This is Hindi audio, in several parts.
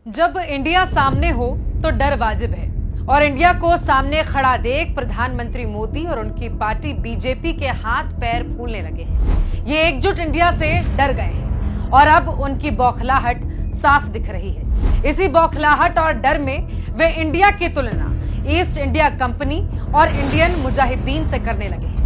जब इंडिया सामने हो तो डर वाजिब है और इंडिया को सामने खड़ा देख प्रधानमंत्री मोदी और उनकी पार्टी बीजेपी के हाथ पैर फूलने लगे हैं। ये एकजुट इंडिया से डर गए हैं और अब उनकी बौखलाहट साफ दिख रही है। इसी बौखलाहट और डर में वे इंडिया की तुलना ईस्ट इंडिया कंपनी और इंडियन मुजाहिदीन से करने लगे हैं।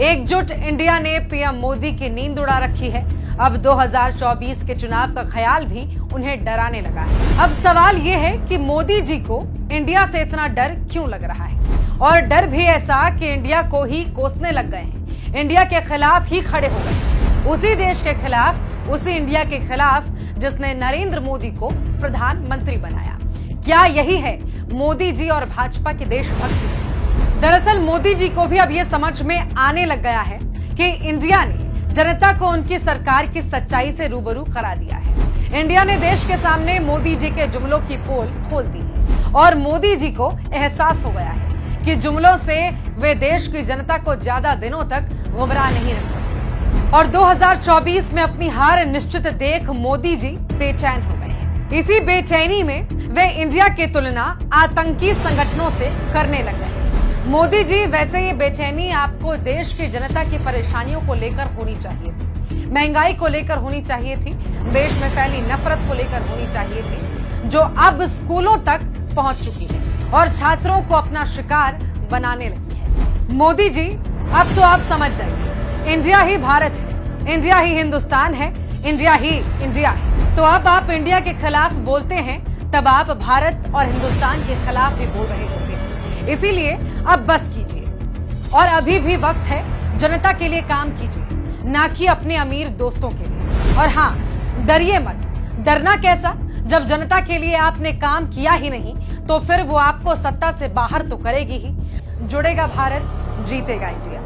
एकजुट इंडिया ने पीएम मोदी की नींद उड़ा रखी है। अब 2024 के चुनाव का ख्याल भी उन्हें डराने लगा है। अब सवाल ये है कि मोदी जी को इंडिया से इतना डर क्यों लग रहा है, और डर भी ऐसा कि इंडिया को ही कोसने लग गए हैं। इंडिया के खिलाफ ही खड़े हो गए, उसी देश के खिलाफ, उसी इंडिया के खिलाफ जिसने नरेंद्र मोदी को प्रधानमंत्री बनाया। क्या यही है मोदी जी और भाजपा की देशभक्ति? दरअसल मोदी जी को भी अब यह समझ में आने लग गया है कि इंडिया ने जनता को उनकी सरकार की सच्चाई से रूबरू करा दिया है। इंडिया ने देश के सामने मोदी जी के जुमलों की पोल खोल दी है और मोदी जी को एहसास हो गया है कि जुमलों से वे देश की जनता को ज्यादा दिनों तक गुमराह नहीं रख सकते। और 2024 में अपनी हार निश्चित देख मोदी जी बेचैन हो गए हैं। इसी बेचैनी में वे इंडिया की तुलना आतंकी संगठनों से करने लग गए हैं। मोदी जी, वैसे ये बेचैनी आपको देश की जनता की परेशानियों को लेकर होनी चाहिए थी, महंगाई को लेकर होनी चाहिए थी, देश में फैली नफरत को लेकर होनी चाहिए थी, जो अब स्कूलों तक पहुंच चुकी है और छात्रों को अपना शिकार बनाने लगी है। मोदी जी, अब तो आप समझ जाइए, इंडिया ही भारत है, इंडिया ही हिंदुस्तान है, इंडिया ही इंडिया है। तो अब आप इंडिया के खिलाफ बोलते हैं, तब आप भारत और हिंदुस्तान के खिलाफ भी बोल रहे होते हैं। इसीलिए अब बस कीजिए और अभी भी वक्त है, जनता के लिए काम कीजिए, ना कि अपने अमीर दोस्तों के लिए। और हाँ, डरिए मत। डरना कैसा, जब जनता के लिए आपने काम किया ही नहीं तो फिर वो आपको सत्ता से बाहर तो करेगी ही। जुड़ेगा भारत, जीतेगा इंडिया।